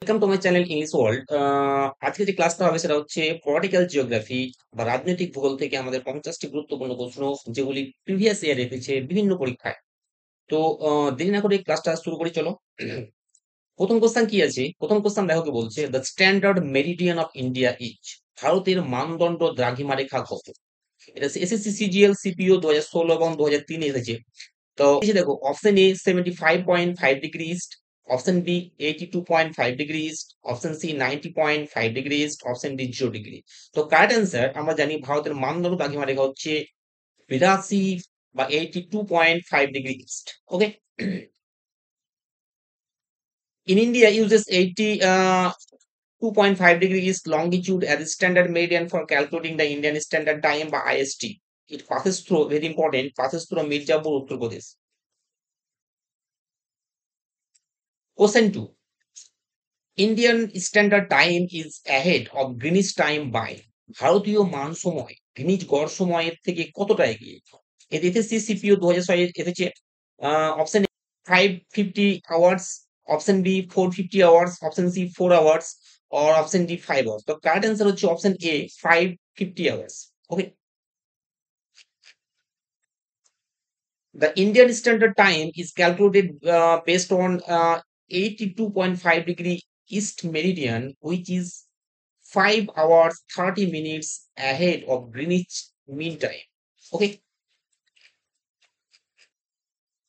Welcome to my channel English world. আজকে যে ক্লাসটা হবে সেটা হচ্ছে পলিটিক্যাল জিওগ্রাফি বা রাজনৈতিক ভূগোল থেকে আমাদের 50টি গুরুত্বপূর্ণ প্রশ্ন, যেগুলি প্রিভিয়াস ইয়ার এসেছে বিভিন্ন পরীক্ষায়। তো দেরি না করে ক্লাসটা শুরু করি, চলো। প্রথম কোশ্চেন কি আছে? প্রথম কোশ্চেন দেখো কি বলছে, the standard meridian of India is. ভারতের মানদণ্ড দ্রাঘিমা রেখা কত? এটা এসএসসি সিজিএল সিপিও 2016 এবং 2003 এসেছে। তো এই যে দেখো, option A 75.5 degree east, option B 82.5 degree east, option C 90.5 degree east, option D 0 degree. তো কারেক্ট অ্যান্সার আমরা জানি ভারতের মানদণ্ড দ্রাঘিমা রেখা হচ্ছে 82 বা 82.5 degree east. Okay. In India uses 82.5 degree east longitude as the standard meridian for calculating the Indian Standard Time by IST. It passes through, very important, passes through Mirzapur, Uttar Pradesh. Question 2. Indian Standard Time is ahead of Greenwich Time by ভারতীয় মান সময় Greenidge গড় সময়ের থেকে কতটা এগিয়ে? এর SSC CPO 2006 এসেছে। Option A 550 hours, option B 450 hours, option C 4 hours, or option D 5 hours. তো কারেক্ট অ্যান্সার হচ্ছে option A 550 hours. Okay. The Indian Standard Time is calculated based on 82.5 degree east meridian, which is 5 hours 30 minutes ahead of Greenwich Mean Time. Okay.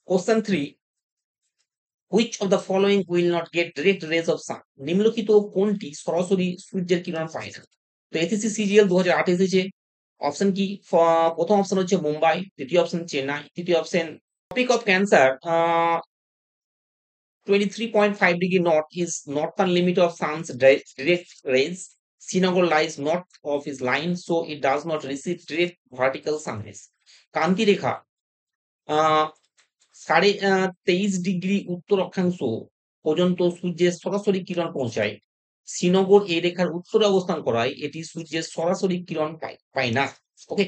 Question 3. Which of the following will not get direct rays of sun? নিম্নলিখিত কোনটি সরাসরি সূর্যের কিরণ পায় না? তো SSC CGL 2008 এসেছে। Option কি? প্রথম অপশন হচ্ছে মুম্বাই, দ্বিতীয় অপশন চেন্নাই, তৃতীয় option. Topic of cancer, 23.5 degree north is northern limit of sun's direct rays. Srinagar lies north of his line, so it does not receive direct vertical sun rays. Kanti Rekha 23.5 degree উত্তর অক্ষাংশ পর্যন্ত সূর্যের সরাসরি কিরণ পৌঁছায়। শ্রীনগর এই রেখার উত্তরে অবস্থান করায় এটি সূর্যের সরাসরি কিরণ পায় না। ওকে।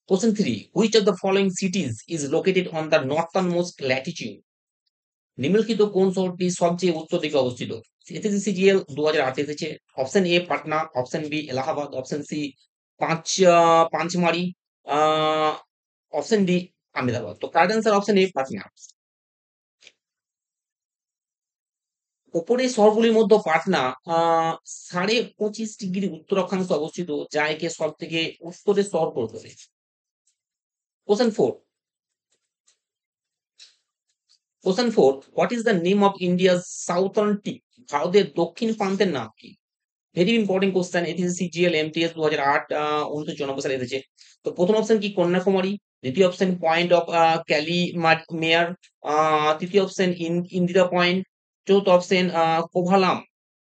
Question 3. Which of the following cities is located on the northernmost latitude? নিম্নলিখিত কোন শহরটি সবচেয়ে উত্তর দিকে অবস্থিত? এসএসসি সিজিএল 2008 এসেছে। Option A Patna, option B Allahabad, option C Pachmarhi, option D Ahmedabad. তো correct answer option A Patna. উপরের শহরগুলির মধ্যে পাটনা 25.5 ডিগ্রি উত্তর অক্ষাংশে অবস্থিত, যা একে সব থেকে উত্তরের শহর করে তোলে। Question 4. Question 4. What is the name of India's southern tip? ভারতের দক্ষিণ প্রান্তের নাম কি? Very important question. ATC CGL MTS 2008 1994 সালে এসেছে। তো প্রথম অপশন কি? কন্যাকুমারী, দ্বিতীয় option point of Calimere, তৃতীয় অপশন ইন্দিরা পয়েন্ট, চতুর্থ অপশন কোভালাম।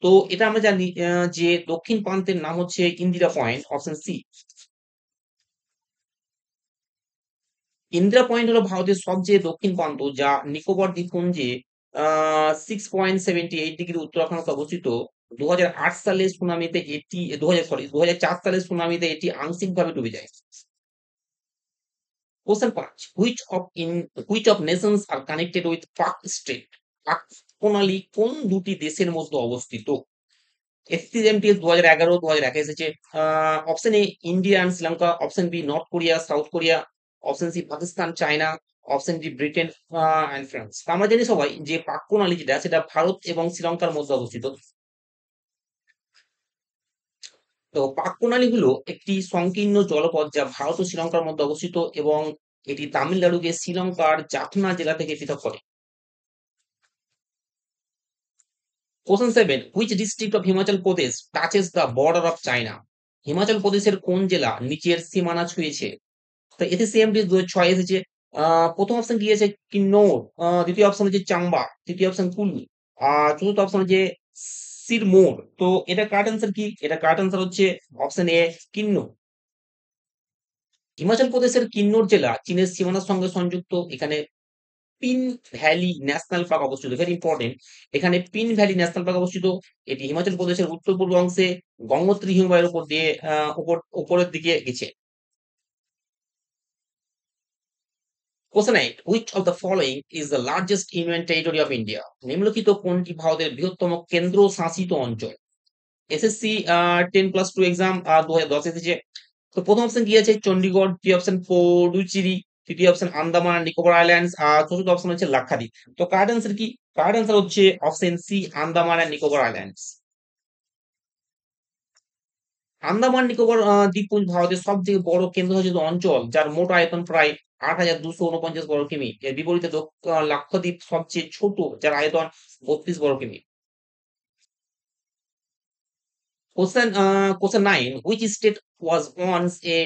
তো এটা আমরা জানি যে দক্ষিণ প্রান্তের নাম হচ্ছে Indira point, option C. Indira point হলো ভারতের সবচেয়ে দক্ষিণ প্রান্ত, যা নিকোবর দ্বীপপুঞ্জে 6.78 ডিগ্রি উত্তর অক্ষাংশে অবস্থিত। 2008 সালে সুনামিতে এটি 2004 সালে সুনামিতে এটি আংশিকভাবে ডুবে যায়। Question 5. Which of Nations are connected with পাক স্ট্রেট? পাক প্রণালী কোন দুটি দেশের মধ্যে অবস্থিত? এসসিএমটিএস 2011 2001 এসেছে। Option A India and Sri Lanka, option B north Korea south Korea, option C Pakistan China, option D Britain and France. আমরা জানি সবাই যে পাক প্রণালী যেটা সেটা ভারত এবং শ্রীলঙ্কার মধ্যে অবস্থিত। তো পাক প্রণালী হলো একটি সংকীর্ণ জলপথ যা ভারত ও শ্রীলঙ্কার মধ্যে অবস্থিত, এবং এটি তামিলনাড়ুকে শ্রীলঙ্কার জাফনা জেলা থেকে পৃথক করে। Question 7. Which district of Himachal Pradesh touches the border of China? Himachal প্রদেশের কোন জেলা নিচের সীমানা ছুঁয়েছে? তো এতে সেম ডি 2006 এসেছে। প্রথম অপশন কি আছে? কিন্নৌর, দ্বিতীয় অপশন হচ্ছে চাম্বা, তৃতীয় অপশন কুলু, আর চতুর্থ অপশন হচ্ছে সিরমৌর। তো এটা কারেক্ট অ্যান্সার কি? এটা কারেক্ট অ্যান্সার হচ্ছে অপশন এ কিন্নৌর। হিমাচল প্রদেশের কিন্নৌর জেলা চীনের সীমানার সঙ্গে সংযুক্ত। এখানে পিন ভ্যালি ন্যাশনাল পার্ক অবস্থিত। Very important. এখানে পিন ভ্যালি ন্যাশনাল পার্ক অবস্থিত। এটি হিমাচল প্রদেশের উত্তর পূর্ব অংশে গঙ্গোত্রী হিমবাহের উপর দিয়ে উপরের দিকে গেছে। Question 8, which of the following is the largest union territory of India? নিম্নলিখিত কোনটি ভারতের বৃহত্তম কেন্দ্র শাসিত অঞ্চল? এসএসসি 10+2 এক্সাম 2010 এসেছে। তো প্রথম অপশন কি আছে? চণ্ডীগড়, দ্বিতীয় অপশন পুডুচেরি, তৃতীয় অপশন আন্দামান আর নিকোবর আইল্যান্ডস, আর চতুর্থ অপশন হচ্ছে লাক্ষাদ্বীপ। তো কারেক্ট অ্যান্সার কি? কারেক্ট অ্যান্সার হচ্ছে অপশন সি, আন্দামান আর নিকোবর আইল্যান্ডস। আন্দামান নিকোবর দ্বীপপুঞ্জ ভারতের সবথেকে বড় কেন্দ্রশাসিত অঞ্চল, যার মোট আয়তন প্রায় ৮,২৪৯ বর্গ কিমি। এর বিপরীতে লাক্ষাদ্বীপ সবচেয়ে ছোট, যার আয়তন ৩২ বর্গ কিমি। Question 9. Which state was once a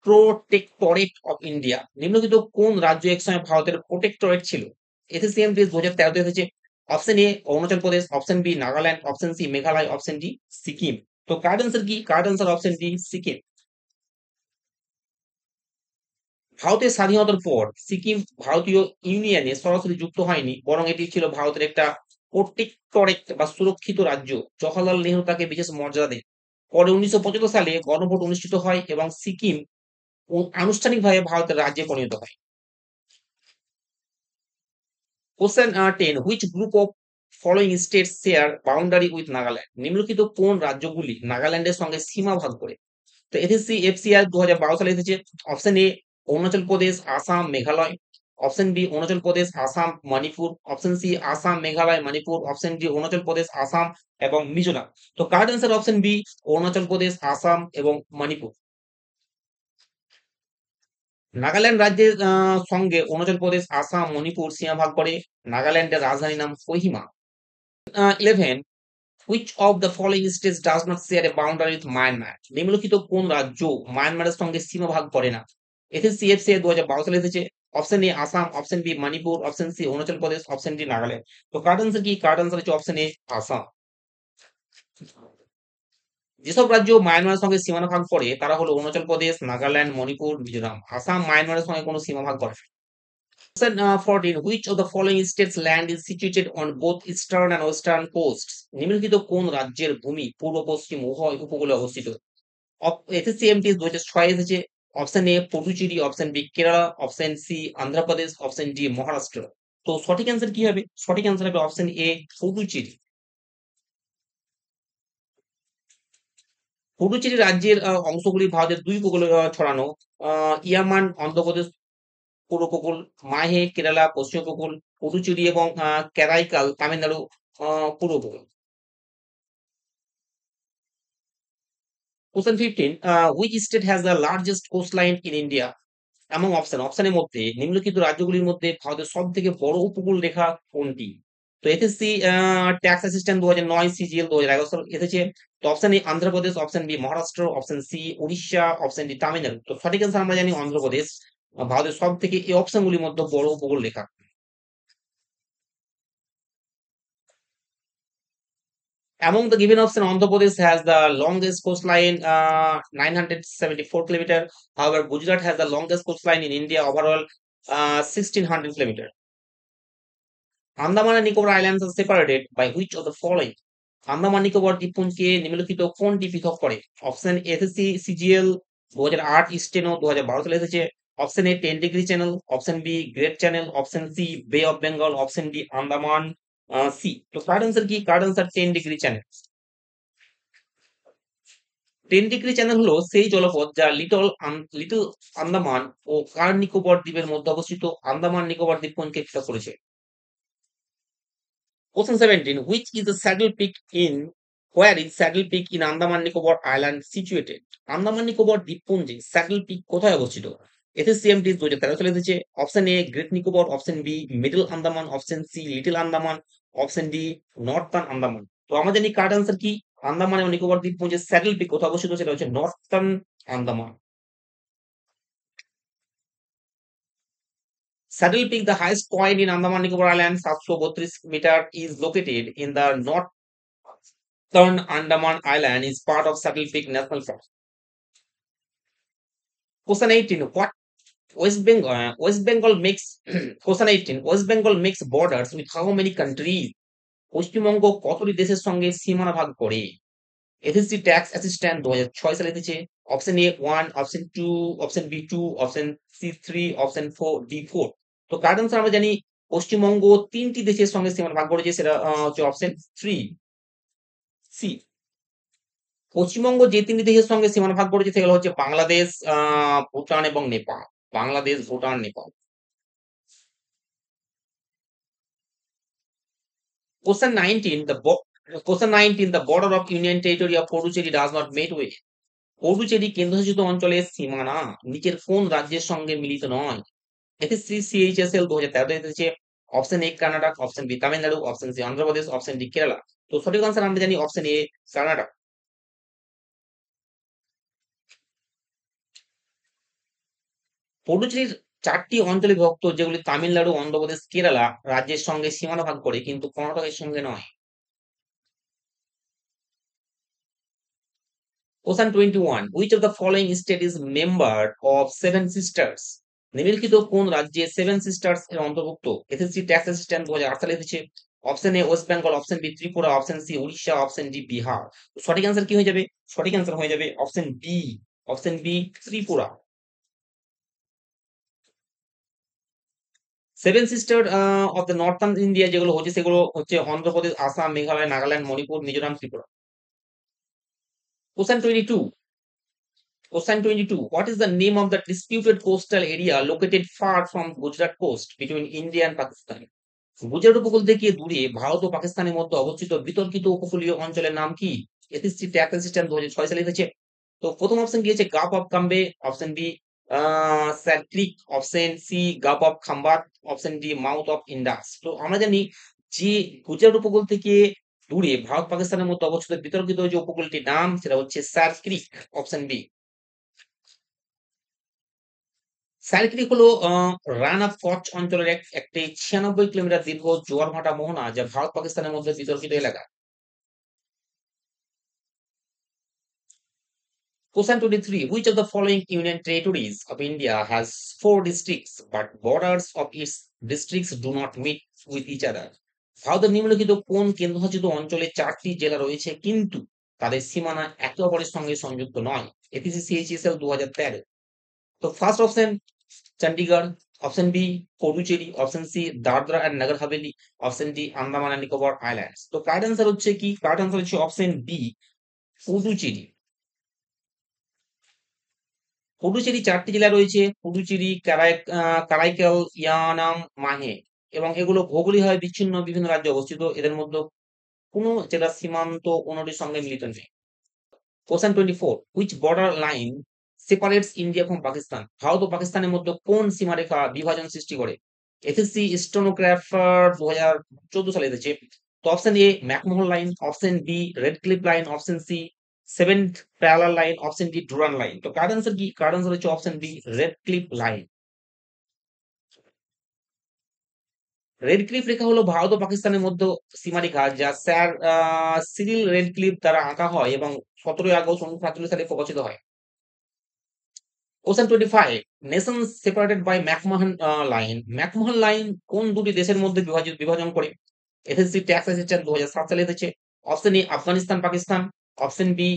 protectorate of India? নিম্নলিখিত কোন রাজ্য একসময় ভারতের প্রোটেক্টরেট ছিল? এসএসসিএম 2013 এসেছে। Option A Arunachal Pradesh, option B Nagaland, option C Meghalaya, option D Sikkim. তো কারেক্ট অ্যান্সার কি? Correct answer option D Sikkim. ভারতের স্বাধীনতার পর সিকিম ভারতীয় ইউনিয়নে সরাসরি যুক্ত হয়নি, বরং এটি ছিল ভারতের একটা প্রোটেক্টরেট বা সুরক্ষিত রাজ্য। জওহরলাল নেহরু তাকে বিশেষ মর্যাদা দেন। পরে ১৯৭৫ সালে গণভোট অনুষ্ঠিত হয় এবং সিকিম আনুষ্ঠানিকভাবে ভারতের রাজ্যে পরিণত হয়। Question 10, which group of following states share boundary with Nagaland? নিম্নলিখিত কোন রাজ্যগুলি নাগাল্যান্ডের সঙ্গে সীমা ভাগ করে? তো এসএসসি এফসিআর 2012 সালে এসেছে। Option A Arunachal Pradesh, Assam, Meghalaya, option B Arunachal Pradesh, Assam, Manipur, option C Assam, Meghalaya, Manipur, option D Arunachal Pradesh, Assam এবং মিজোরাম। তো correct answer option B, Arunachal Pradesh, Assam এবং মণিপুর। নাগাল্যান্ড রাজ্যের সঙ্গে অরুণাচল প্রদেশ, আসাম, মণিপুর সীমা ভাগ করে। নাগাল্যান্ডের রাজধানীর নাম Kohima. 11, which of the following states does not share a boundary with Myanmar? নিম্নলিখিত কোন রাজ্য মায়ানমারের সঙ্গে সীমা ভাগ করে না? এসএসসি 2012 সালে এসেছে। Option A Assam, option B Manipur, option C Arunachal Pradesh, option D Nagaland. তো কারেক্ট অ্যান্সার কি? কারেক্ট অ্যান্সার হচ্ছে অপশন এ আসাম। যেসব রাজ্য মায়ানমারের সঙ্গে সীমানা ভাগ করে তারা হলো অরুণাচল প্রদেশ, নাগাল্যান্ড, মণিপুর, মিজোরাম। আসাম মায়ানমারের সঙ্গে কোনো সীমা ভাগ করে না। Question 14. Which of the following states land is situated on both eastern and western coasts? নিম্নলিখিত কোন রাজ্যের ভূমি পূর্ব পশ্চিম উভয় উপকূলে অবস্থিত? এসএসসিএমটি 2006 এসেছে। Option A Puducherry, option B Kerala, option C Andhra Pradesh, option D Maharashtra. তো সঠিক অ্যান্সার কি হবে? সঠিক অ্যান্সার হবে অপশন এ পুডুচেরি। পুডুচেরি রাজ্যের অংশগুলি ভারতের দুই উপকূলে ছড়ানো। ইয়ামান অন্ধ্রপ্রদেশ পূর্ব উপকূল, মাহে কেরালা পশ্চিম উপকূল, পুডুচেরি এবং কারাইকাল তামিলনাড়ু পূর্ব উপকূল। Question 15. Which state has the largest coastline in India? এমন অপশনের মধ্যে নিম্নলিখিত রাজ্যগুলির মধ্যে ভারতের সব থেকে বড় উপকূল রেখা কোনটি? তো এসএসসি ট্যাক্স অ্যাসিস্ট্যান্ট 2009, সিজিএল 2011 সালে এসেছে। তো option A Andhra Pradesh, option B Maharashtra, option C Orissa, option D Tamil Nadu. তো সঠিক অ্যান্সার আমরা জানি অন্ধ্রপ্রদেশ। ভারতের সব থেকে এই অপশনগুলির মধ্যে বড় উপকূল রেখা। Among the given option, Andhra Pradesh has the longest coastline, 974 kilometer. However, Gujarat has the longest coastline in India overall, 1600 kilometer. Andaman and Nicobar Islands are separated by which of the following? Andaman Nicobar দ্বীপপুঞ্জকে নিম্নলিখিত কোনটি পৃথক করে? Option SSC CGL 2008, steno 2012 সালে এসেছে। Option A 10 degree channel, option B great channel, option C bay of Bengal, option D Andaman sea. তো correct answer কি? Correct answer 10 degree channel. 10 degree channel হলো সেই জলপথ যা লিটল আন্দামান ও কার নিকোবর দ্বীপের মধ্যে অবস্থিত আন্দামান নিকোবর দ্বীপপুঞ্জকে পৃথক করেছে। Question 17. Which is the saddle peak in where is saddle peak in Andaman Nicobar Island situated? Andaman Nicobar দ্বীপপুঞ্জে স্যাডল পিক কোথায় অবস্থিত? এসএসসিএমটি 2013 সালে এসেছে। Option A great Nicobar, option B middle Andaman, option C little Andaman, option D northern Andaman. তো আমরা জানি correct answer কি? আন্দামান এবং নিকোবর দ্বীপপুঞ্জের স্যাডল পিক কোথায় অবস্থিত? সেটা হচ্ছে northern Andaman. Saddle Peak, the highest point in Andaman Nicobar Islands, 732 meter, is located in the northern Andaman Island. Is part of Saddle Peak National Park. Question 18. What West Bengal makes Question 18. West Bengal makes borders with how many countries? Paschimbanga কতটি দেশের সঙ্গে সীমানা ভাগ করে? SSC tax assistant 2006 সালে এসেছে। Option A 1, option 2, option B 2, option C 3, option 4, D 4। তো correct answer আমরা জানি পশ্চিমবঙ্গ তিনটি দেশের সঙ্গে সীমানা ভাগ করেছে, সেটা হচ্ছে অপশন 3 সি। পশ্চিমবঙ্গ যে তিনটি দেশের সঙ্গে সীমানা ভাগ করেছে সেগুলো হচ্ছে বাংলাদেশ, ভুটান এবং Nepal. Bangladesh, Bhutan, Nepal. Question 19, Question 19, the border of Union Territory of Puducherry does not meet with. Puducherry কেন্দ্রশাসিত অঞ্চলের সীমানা নিচের কোন রাজ্যের সঙ্গে মিলিত নয়? এসএসসি সিএইচএসএল 2013 এসেছে। Option A Karnataka, option B Tamil Nadu, option C Andhra Pradesh, option D Kerala. তো সঠিক আনসার আমরা জানি অপশন এ কর্ণাটক। পুডুচেরির 4টি অঞ্চলে বিভক্ত, যেগুলি তামিলনাড়ু, অন্ধ্রপ্রদেশ, কেরালা রাজ্যের সঙ্গে সীমানা ভাগ করে, কিন্তু কর্ণাটকের সঙ্গে নয়। Question 21, which of the following state is member of Seven Sisters? নিম্নলিখিত কোন রাজ্যে সেভেন সিস্টার্স এর অন্তর্ভুক্ত? এসএসসি ট্যাক্স অ্যাসিস্ট্যান্ট 2008 সালে এসেছে। Option A West Bengal, option B Tripura, option C Orissa, option D Bihar. তো সঠিক আনসার কি হয়ে যাবে? সঠিক আনসার হয়ে যাবে option B, option B Tripura. Seven sister of the northern India যেগুলো হচ্ছে সেগুলো হচ্ছে Andhra Pradesh, Assam, Meghalaya, Nagaland, Manipur, Mizoram, Tripura. Question 22, Question 22. What is the name of the disputed coastal area located far from Gujarat coast between India and Pakistan? Gujarat উপকূল থেকে দূরে ভারত ও পাকিস্তানের মধ্যে অবস্থিত বিতর্কিত উপকূলীয় অঞ্চলের নাম কি? এসএসসি ট্যাক্স অ্যাসিস্ট্যান্ট 2006 সালে এসেছে। তো প্রথম অপশন কি হচ্ছে gulf of Cambay, option B Sir Creek, option C gulf of Khambhat, option D mouth of Indus. তো আমরা জানি যে গুজরাট উপকূল থেকে দূরে ভারত পাকিস্তানের মধ্যে অবস্থিত বিতর্কিত যে উপকূলটির নাম সেটা হচ্ছে sir Creek, option B. Circuit হলো রান অফ কচ্ছ অঞ্চলের একটি 96 কিলোমিটার দীর্ঘ জোয়ার ভাটা মোহনা, যা ভারত পাকিস্তানের মধ্যে বিতর্কিত এলাকা। Question 23, which of the following union territories of India has 4 districts but borders of its districts do not meet with each other? ভারতের নিম্নলিখিত কোন কেন্দ্রশাসিত অঞ্চলে 4টি জেলা রয়েছে কিন্তু তাদের সীমানা একে অপরের সঙ্গে সংযুক্ত নয়? APC CHSL 2013। তো first option Chandigarh, option B Puducherry, option C Dadra and Nagar Haveli, option D Andaman and Nicobar islands. তো কারেক্ট আনসার হচ্ছে কি? কারেক্ট আনসার হচ্ছে অপশন বি পুডুচেরি। পুডুচেরি 4টি জেলা রয়েছে, পুডুচেরি, কারাইকাল, ইয়ানাম, মাহে, এবং এগুলো ভৌগোলিকভাবে বিচ্ছিন্ন বিভিন্ন রাজ্যে অবস্থিত। এদের মধ্যে কোনো জেলা সীমান্ত কোনোটির সঙ্গে মিলিত নেই। Question 24, which border line separates India from Pakistan? Bharat ও পাকিস্তানের মধ্যে কোন সীমারেখা বিভাজন সৃষ্টি করে? এসএসসি স্টেনোগ্রাফার 2014 সালে এসেছে। তো option A McMahon line, option B Radcliffe line, option C seventh parallel line, option D Durand line. তো কারেক্ট আনসার কি? কারেক্ট আনসার হচ্ছে option B Radcliffe line. Radcliffe রেখা হলো ভারত ও পাকিস্তানের মধ্যে সীমারেখা, যা স্যার সিরিল রেড ক্লিফ দ্বারা আঁকা হয় এবং 17 আগস্ট 1947 সালে প্রকাশিত হয়। Question 25, nations separated by McMahon line. McMahon line কোন দুটি দেশের মধ্যে বিভাজন করে? এসএসসি ট্যাক্স অ্যাসিস্ট্যান্ট 2007 সালে এসেছে। Option A Afghanistan Pakistan, option B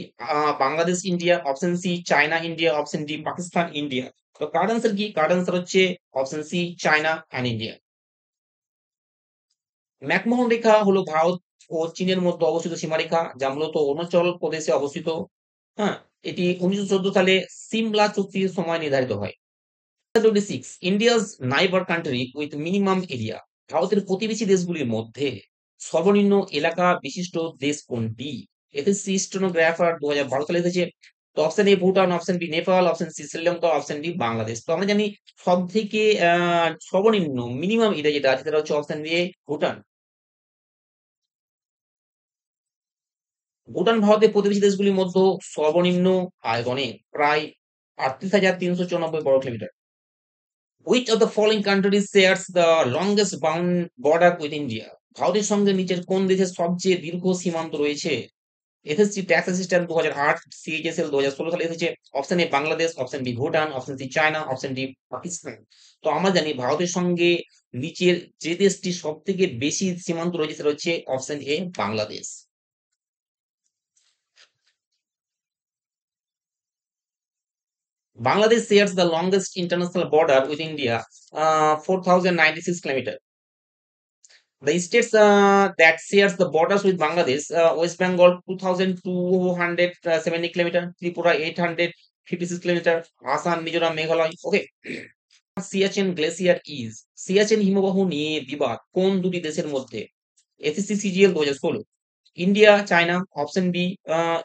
Bangladesh India, option C China India, option D Pakistan India. তো কারেক্ট আনসার কি? কারেক্ট আনসার হচ্ছে option C China and India. McMahon রেখা হলো ভারত ও চীনের মধ্যে অবস্থিত সীমারেখা, যা মূলত অরুণাচল প্রদেশে অবস্থিত। হ্যাঁ, এটি 1914 সালে সিমলা চুক্তির সময় নির্ধারিত হয়। 26, India's neighbour country with minimum area. ভারতের প্রতিবেশী দেশগুলির মধ্যে সর্বনিম্ন এলাকা বিশিষ্ট দেশ কোনটি? এসএসসি স্টেনোগ্রাফার 2012 সালে এসেছে। তো option A Bhutan, option B Nepal, option C Sri Lanka, option D Bangladesh. তো আমরা জানি সব থেকে সর্বনিম্ন মিনিমাম এরিয়া যেটা আছে সেটা হচ্ছে অপশন এ ভুটান। ভুটান ভারতের প্রতিবেশী দেশগুলির মধ্যে সর্বনিম্ন আয়তনে প্রায় 38,394 বর্গ kilometre. Which of the following countries shares the longest bound border with India? ভারতের সঙ্গে নিচের কোন দেশের সবচেয়ে দীর্ঘ সীমান্ত রয়েছে? এসএসসি ট্যাক্স অ্যাসিস্ট্যান্ট 2008, সিএইচএসএল 2016 সালে এসেছে। Option A Bangladesh, option B Bhutan, option C China, option D Pakistan. তো আমরা জানি ভারতের সঙ্গে নিচের যে দেশটি সব থেকে বেশি সীমান্ত রয়েছে সেটা হচ্ছে option A Bangladesh. Bangladesh shares the longest international border with India, 4,096 kilometers. The states that shares the borders with Bangladesh, West Bengal 2,270 kilometers, Tripura 856 kilometers, Assam, Mizoram, Meghalaya. Okay. Siachen glacier is Siachen হিমবাহ নিয়ে বিবাদ কোন দুটি দেশের মধ্যে? SSC CGL 2016। India China, option B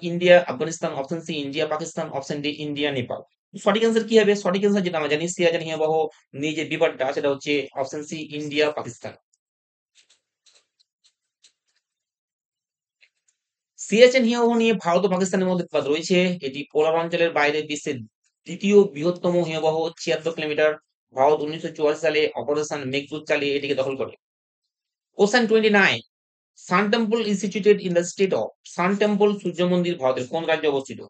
India Afghanistan, option C India Pakistan, option D India Nepal. সঠিক answer কি হবে? সঠিক অ্যান্সার যেটা আমরা জানি সিয়াচেন হিমবাহ নিয়ে যে বিবাদটা সেটা হচ্ছে option C India Pakistan. Siachen হিমবাহ নিয়ে ভারত ও পাকিস্তানের মধ্যে বিবাদ রয়েছে। এটি পোলার অঞ্চলের বাইরে বিশ্বের দ্বিতীয় বৃহত্তম হিমবাহ, 76 কিলোমিটার। ভারত 1984 সালে অপারেশন মেঘদূত চালিয়ে এটিকে দখল করে। Question 29, San temple is situated in the state of. San temple সূর্য মন্দির ভারতের কোন রাজ্যে অবস্থিত?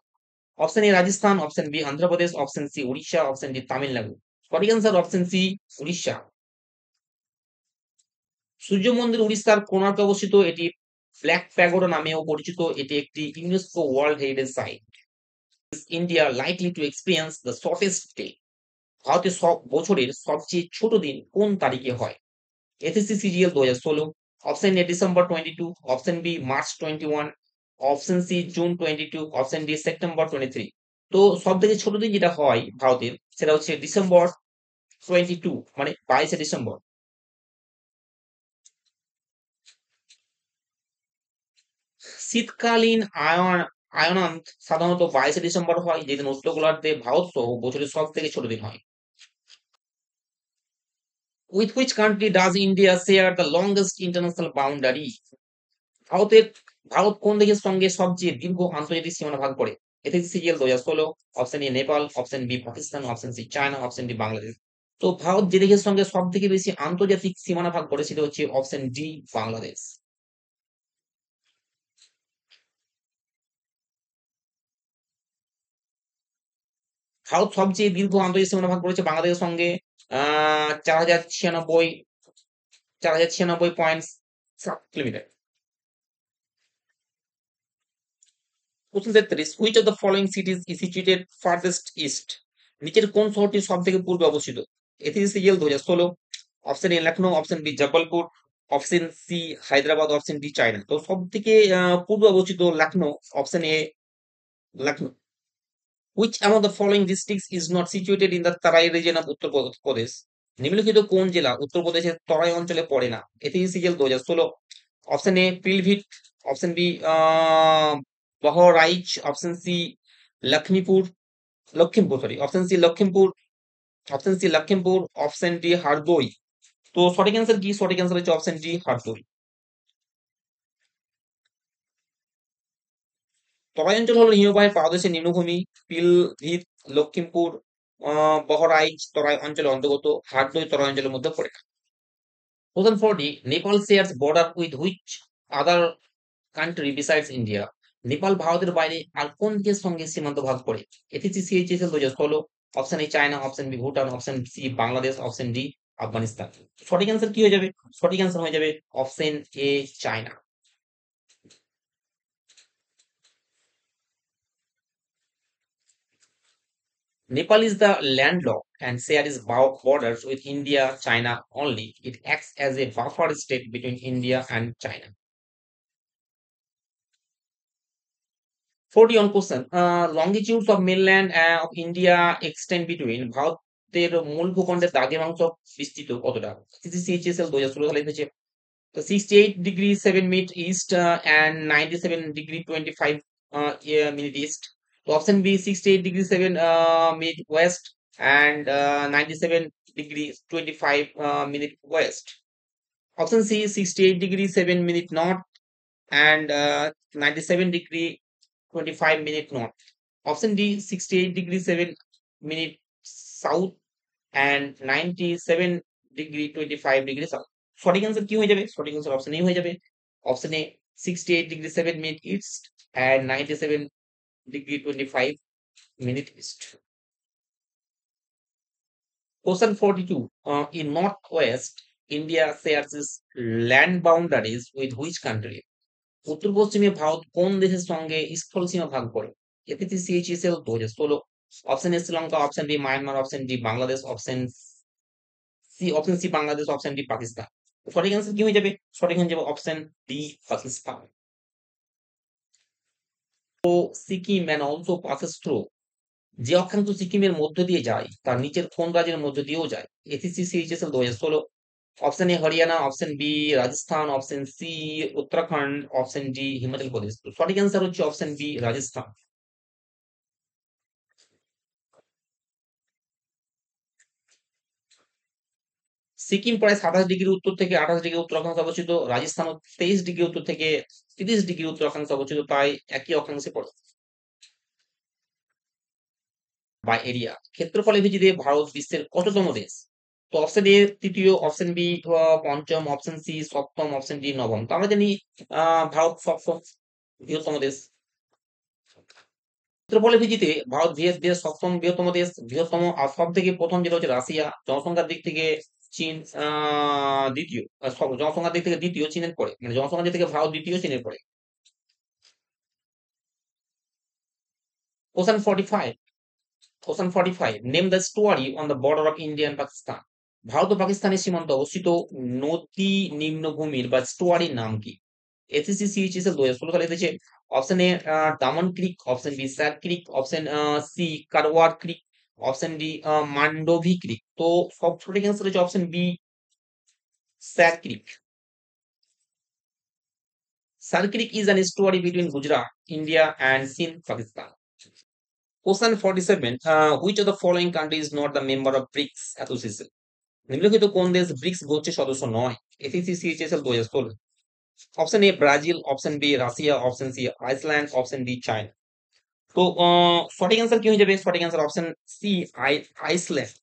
Option A Rajasthan, option B Andhra Pradesh, option C Orissa, option D Tamil Nadu. সঠিক অ্যান্সার অপশন সি উড়িষ্যা। সূর্য মন্দির উড়িষ্যার কোণার্কে অবস্থিত। এটি ব্ল্যাক প্যাগোডা নামেও পরিচিত। এটি একটি UNESCO world heritage site. India likely to experience the shortest day. ভারতের সব বছরের সবচেয়ে ছোট দিন কোন তারিখে হয়? SSC CGL 2016। Option A December 22, option B March 21, option C June 22, option D September 23। তো সব থেকে ছোট দিন যেটা হয় ভারতের সেটা হচ্ছে ডিসেম্বর 22, মানে 22শে ডিসেম্বর। শীতকালীন আয়নান্ত সাধারণত 22শে ডিসেম্বর হয়, যেদিন উত্তর গোলার্ধে ভারত সহ বছরের সব থেকে ছোট দিন হয়। With which country does India share the longest international boundary? ভারতের ভারত কোন দেশের সঙ্গে সবচেয়ে দীর্ঘ আন্তর্জাতিক সীমানা ভাগ করে? SSC CGL 2016। Option A Nepal, option B Pakistan, option C China, option D Bangladesh. তো ভারত যে দেশের সঙ্গে সব থেকে বেশি আন্তর্জাতিক সীমানা ভাগ করে সেটা হচ্ছে অপশন ডি বাংলাদেশ। ভারত সবচেয়ে দীর্ঘ আন্তর্জাতিক সীমানা ভাগ করেছে বাংলাদেশের সঙ্গে 4,096.7 কিলোমিটার। প্রশ্ন 33, which of the following সিটিজ is situated ফার্থেস্ট east? নিচের কোন শহরটি সব থেকে পূর্বে অবস্থিত? SSC CGL 2016। অপশন এ Lucknow, option B Jabalpur, option C Hyderabad, option D China. তো সব থেকে পূর্বে অবস্থিত Lucknow. Option A Lucknow. Which among the following districts is not situated in the তারাই রিজন অফ উত্তরপ্রদেশ? নিম্নলিখিত কোন জেলা উত্তরপ্রদেশের তরাই অঞ্চলে পড়ে না? SSC CGL 2016। অপশন এ Pilibhit, option B Bahraich, option C Lakshmipur Lakhimpur sorry option C Lakhimpur, option C Lakhimpur, option D Hardoi. তো সঠিক অ্যান্সার কি? সঠিক অ্যান্সার হচ্ছে অপশন ডি হারদই। তরাই অঞ্চল হলো হিমবাহের পাদদেশের নিম্নভূমি। পিলভিত, লক্ষিমপুর, বহরাইচ তরাই অঞ্চলের অন্তর্গত। হারদই তরাই অঞ্চলের মধ্যে পড়ে না। Question 40, Nepal shares border with which other country besides India? নেপাল ভারতের বাইরে আর কোন দেশের সঙ্গে সীমান্ত ভাগ করে? SSC CHSL 2016। Option A China, option B Bhutan, option C Bangladesh, option D Afghanistan. সঠিক অ্যান্সার কি হয়ে যাবে? সঠিক অ্যান্সার হয়ে যাবে option A China. Nepal is the landlocked and shares borders with India, China only. It acts as a buffer state between India and China. 41 question. Longitudes of mainland of India extend between ভারতের মূল ভূখণ্ডের দ্রাঘিমাংশ বিস্তৃত কতটা? সিসিসিএইচএসএল 2016 সালে লিখেছে। তো 68°7' east and 97°25' minute east. তো option B 68°7' west and 97°25' west. Option C 68°7' north and 97°25' north. Option D 68°7' south and 97°25' south. সঠিক অ্যান্সার কি হয়ে যাবে? সঠিক অ্যান্সার অপশন এ হয়ে যাবে। Option A 68°7' east and 97°25' east. Question 42. In northwest, India shares its land boundaries with which country? উত্তর পশ্চিমে ভারত কোন দেশের সঙ্গে স্থল সীমা ভাগ করে? SSC CHSL 2016। Option A Sri Lanka, option B Myanmar, option D Bangladesh, option C Bangladesh, option D Pakistan. সঠিক অ্যান্সার কি হয়ে যাবে? সঠিক হয়ে যাবে অপশন ডি পাকিস্তান। তো Sikkim and also passes through, যে অক্ষাংশ সিকিমের মধ্য দিয়ে যায় তার নিচের কোন রাজ্যের মধ্য দিয়েও যায়? ACC CHSL 2016। Option A Haryana, option B Rajasthan, option C Uttarakhand, option D Himachal Pradesh. তো সঠিক অ্যান্সার হচ্ছে অপশন বি রাজস্থান। সিকিম প্রায় 27 ডিগ্রি উত্তর থেকে 28 ডিগ্রি উত্তর অক্ষাংশে অবস্থিত, রাজস্থান 23 ডিগ্রি উত্তর থেকে 30 ডিগ্রি উত্তর অক্ষাংশে অবস্থিত, তাই একই অক্ষাংশে পড়ে। বা এরিয়া, ক্ষেত্রফলের ভিত্তিতে ভারত বিশ্বের কততম দেশ? তো অপশন এ তৃতীয়, অপশন বি পঞ্চম, অপশন সি সপ্তম, অপশন ডি নবম। তো আমরা জানি ভারত সপ্তম বৃহত্তম দেশ। ক্ষেত্রফলের ভিত্তিতে ভারত দেশ সপ্তম বৃহত্তম দেশ, বৃহত্তম আর সব থেকে প্রথম যেটা হচ্ছে রাশিয়া, জনসংখ্যার দিক থেকে চীন দ্বিতীয়, জনসংখ্যার দিক থেকে দ্বিতীয়, চীনের পরে, মানে জনসংখ্যার দিক থেকে ভারত দ্বিতীয়, চীনের পরে। Question 45, question 45, name the estuary on the border of India and Pakistan. Bharat ও পাকিস্তানের সীমান্তে অবস্থিত নদী নিম্নভূমির বা স্টোয়ারির নাম কি? এসএসসি সিএইচএসএল 2016 সালে এসেছে। Option A Daman Creek, option B Sir Creek, option C Karwar Creek, option D Mandovi Creek. তো সব সঠিক অ্যান্সার হচ্ছে option B Sir Creek. Sir Creek is an estuary between Gujarat, India and Sindh, Pakistan. Question 47, which of the following country is not the member of BRICS association? নিম্নলিখিত কোন দেশ bricks গোষ্ঠীর সদস্য নয়? SSC CHSL 2016। Option A Brazil, option B Russia, option C Iceland, option D China. তো সঠিক answer কি হয়ে যাবে? সঠিক answer option C Iceland.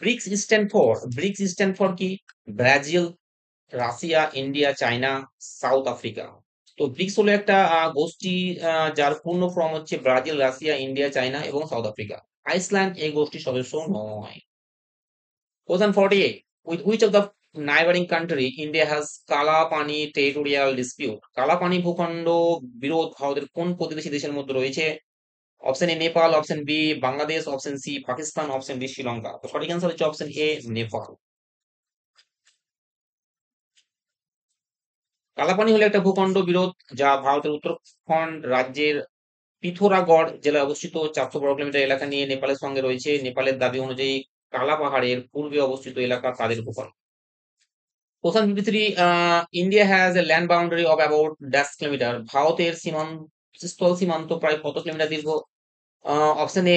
BRICS stand for কি? Brazil, Russia, India, China, South Africa. তো ব্রিক্স হলো একটা গোষ্ঠী যার পূর্ণ ফর্ম হচ্ছে ব্রাজিল, রাশিয়া, ইন্ডিয়া, চায়না এবং সাউথ আফ্রিকা। আইসল্যান্ড এই গোষ্ঠীর সদস্য নয়। Question 48. With which of the neighboring country India has Kalapani territorial dispute? Kalapani ভূখণ্ড বিরোধ ভারতের কোন প্রতিবেশী দেশের মধ্যে রয়েছে? Option A Nepal, option B Bangladesh, option C Pakistan, option D Sri Lanka. তো সঠিক অ্যান্সার হচ্ছে অপশন এ নেপাল। কালাপানি হলো একটা ভূখণ্ড বিরোধ যা ভারতের উত্তরাখণ্ড রাজ্যের পিথোরাগড় জেলায় অবস্থিত 412 কিলোমিটার এলাকা নিয়ে নেপালের সঙ্গে রয়েছে। নেপালের দাবি অনুযায়ী কালা পাহাড়ের পূর্বে অবস্থিত এলাকা তাদের ভূখণ্ড। Question 53, India has a land boundary of about dash kilometre. ভারতের স্থল সীমান্ত প্রায় কত কিলোমিটার দীর্ঘ? Option A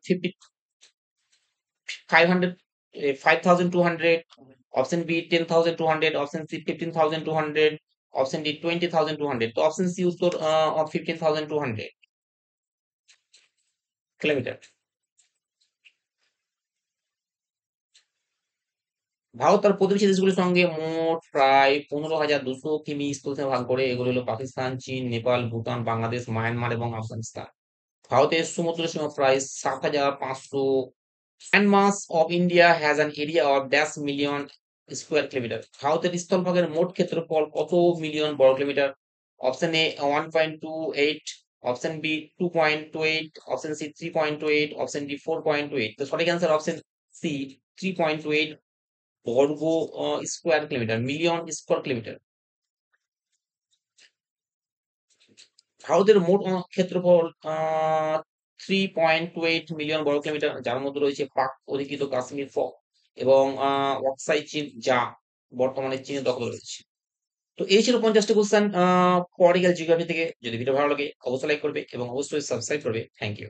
50 500 5200, option B 10200, option C 15200, option D 20200। তো অপশন সি উত্তর 15200 কিলোমিটার। ভারত তার প্রতিবেশী দেশগুলির সঙ্গে মোট প্রায় 15,200 কিমি স্থলসীমা ভাগ করে। এগুলো হলো পাকিস্তান, চীন, নেপাল, ভুটান, বাংলাদেশ, মায়ানমার এবং আফগানিস্তান। ভারতের সমুদ্র সীমা প্রায় 7,500। Land mass of India has an area of dash million square kilometre. ভারতের স্থলভাগের মোট ক্ষেত্রফল কত মিলিয়ন বর্গ kilometre? Option A 1.28, option B 2.28, option C 3.28, option D 4.28। তো সঠিক অ্যান্সার অপশন সি 3.28 বর্গ square kilometre, million square kilometre. ভারতের মোট ক্ষেত্রফল 3.28 মিলিয়ন বর্গ কিলোমিটার, যার মধ্যে রয়েছে পাক অধিকৃত কাশ্মীর এবং অক্সাই চীন, যা বর্তমানে চীনের দখলে রয়েছে। তো এই ছিল 50টি কোশ্চেন পলিটিক্যাল জিওগ্রাফি থেকে। যদি ভিডিও ভালো লাগে অবশ্যই লাইক করবে এবং অবশ্যই সাবস্ক্রাইব করবে। Thank you.